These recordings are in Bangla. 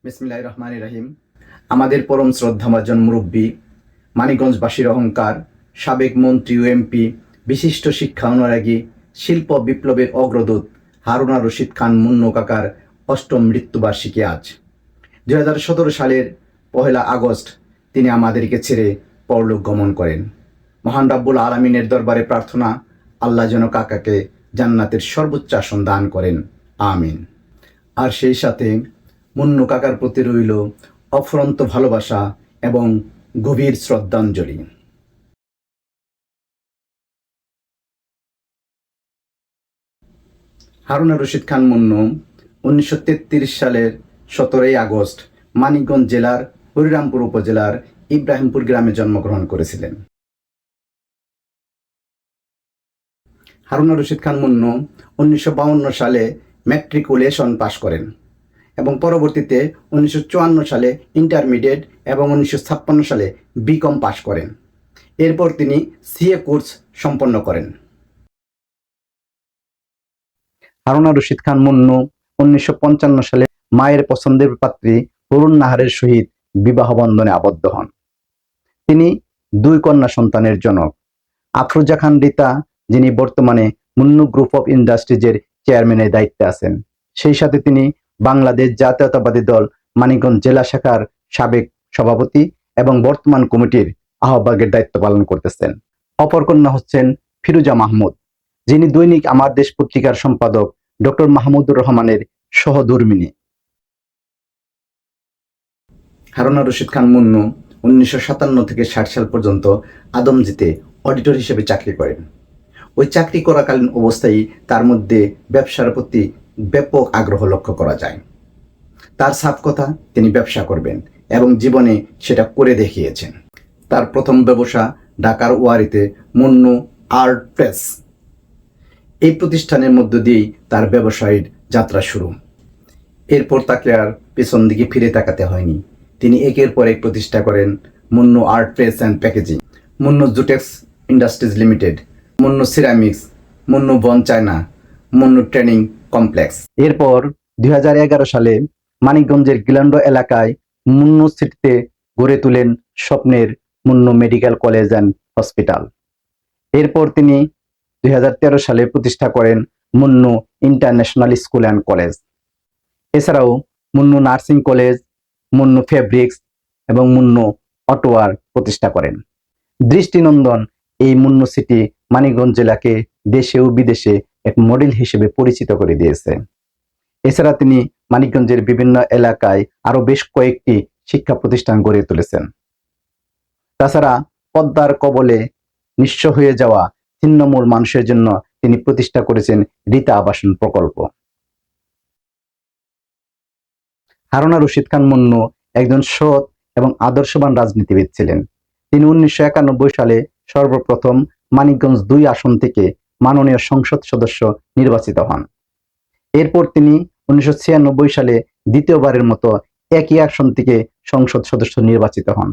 বিসমিল্লাহির রহমানির রহিম। আমাদের পরম শ্রদ্ধাভাজন মুরব্বী, মানিকগঞ্জবাসীর অহংকার, সাবেক মন্ত্রী ও এমপি, বিশিষ্ট শিক্ষা অনুরাগী, শিল্প বিপ্লবের অগ্রদূত হারুনা রশিদ খান মুন্নু কাকার অষ্টম মৃত্যুবার্ষিকী আজ। 2017 সালের 1 আগস্ট তিনি আমাদেরকে ছেড়ে পরলোক গমন করেন। মহান রাব্বুল আলামিনের দরবারে প্রার্থনা, আল্লাহ যেন কাকাকে জান্নাতের সর্বোচ্চ আসন দান করেন, আমিন। আর সেই সাথে মুন্নু কাকার প্রতি রইল অফুরন্ত ভালোবাসা এবং গভীর শ্রদ্ধাঞ্জলি। হারুনা রশিদ খান মুন্নু 1933 সালের 17 আগস্ট মানিকগঞ্জ জেলার হরিরামপুর উপজেলার ইব্রাহিমপুর গ্রামে জন্মগ্রহণ করেছিলেন। হারুনা রশিদ খান মুন্নু 1952 সালে ম্যাট্রিকুলেশন পাশ করেন এবং পরবর্তীতে 1954 সালে ইন্টারমিডিয়েট এবং 1956 সালে বিকম পাশ করেন। এরপর তিনি সিএ কোর্স সম্পন্ন করেন। হারুনা রশিদ খান মুন্নু 1955 সালে মায়ের পছন্দের পাত্রী অরুণ নাহারের সহিত বিবাহ বন্ধনে আবদ্ধ হন। তিনি 2 কন্যা সন্তানের জনক। আফরোজা খান রীতা, যিনি বর্তমানে মুন্নু গ্রুপ অফ ইন্ডাস্ট্রিজের চেয়ারম্যানের দায়িত্বে আছেন। সেই সাথে তিনি বাংলাদেশ জাতীয়তাবাদী দল মানিকগঞ্জ জেলা শাখার সাবেক সভাপতি এবং বর্তমান কমিটির আহ্বায়কের দায়িত্ব পালন করতেছেন। অপর কন্যা হচ্ছেন ফিরোজা মাহমুদ, যিনি দৈনিক আমার দেশ পত্রিকার সম্পাদক ডক্টর মাহমুদুর রহমানের সহধর্মিণী। হারুনা রশিদ খান মুন্নু 1957 থেকে 60 সাল পর্যন্ত আদমজীতে অডিটর হিসেবে চাকরি করেন। ওই চাকরি করাকালীন অবস্থায় তার মধ্যে ব্যবসার প্রতি ব্যাপক আগ্রহ লক্ষ্য করা যায়। তার সাফ কথা, তিনি ব্যবসা করবেন এবং জীবনে সেটা করে দেখিয়েছেন। তার প্রথম ব্যবসা ঢাকার ওয়ারিতে মুন্নু আর্ট প্রেস। এই প্রতিষ্ঠানের মধ্য দিয়েই তার ব্যবসায়ীর যাত্রা শুরু। এরপর তাকে আর পেছন দিকে ফিরে তাকাতে হয়নি। তিনি একের পর এক প্রতিষ্ঠা করেন Munnu art press and packaging, Munnu Jutex industries limited, Munnu ceramics, Munnu bone china, Munnu training complex. এরপর 2011 সালে মানিকগঞ্জের গিলান্ডো এলাকায় মুন্নু সিটিতে গড়ে তোলেন স্বপ্নের Munnu medical college and hospital. এরপর তিনি 2013 সালে প্রতিষ্ঠা করেন Munnu international school and college. এছাড়াও Munnu nursing college, Munnu fabrics এবং মুন্নু অটোয়ার প্রতিষ্ঠা করেন। দৃষ্টিনন্দন এই মুন্নু সিটি মানিকগঞ্জ জেলাকে দেশে ও বিদেশে এক মডেল হিসেবে পরিচিত করে দিয়েছে। এছাড়া তিনি মানিকগঞ্জের বিভিন্ন এলাকায় আরো বেশ কয়েকটি শিক্ষা প্রতিষ্ঠান গড়ে তুলেছেন। তাছাড়া পদ্মার কবলে নিঃস্ব হয়ে যাওয়া ছিন্নমূল মানুষের জন্য তিনি প্রতিষ্ঠা করেছেন রীতা আবাসন প্রকল্প। হারুনা রশিদ খান মুন্নু একজন সৎ এবং আদর্শবান রাজনীতিবিদ ছিলেন। তিনি 1991 সালে সর্বপ্রথম মানিকগঞ্জ 2 আসন থেকে মাননীয় সংসদ সদস্য নির্বাচিত হন। এরপর তিনি 1996 সালে দ্বিতীয়বারের মতো একই আসন থেকে সংসদ সদস্য নির্বাচিত হন।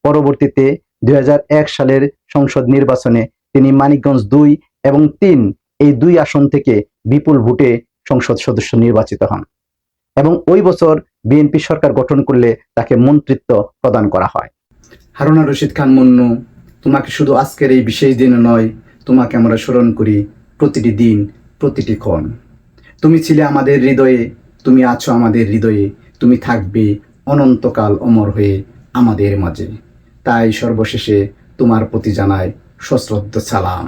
পরবর্তীতে 2001 সালের সংসদ নির্বাচনে তিনি মানিকগঞ্জ 2 এবং 3 এই 2 আসন থেকে বিপুল ভোটে সংসদ সদস্য নির্বাচিত হন এবং ওই বছর বিএনপি সরকার গঠন করলে তাকে মন্ত্রিত্ব প্রদান করা হয়। হারুনা রশিদ খান মুন্নু, তোমাকে শুধু আজকের এই বিশেষ দিনে নয়, তোমাকে আমরা স্মরণ করি প্রতিটি দিন, প্রতিটি ক্ষণ। তুমি ছিলে আমাদের হৃদয়ে, তুমি আছো আমাদের হৃদয়ে, তুমি থাকবে অনন্তকাল অমর হয়ে আমাদের মাঝে। তাই সর্বশেষে তোমার প্রতি জানাই সশ্রদ্ধ সালাম।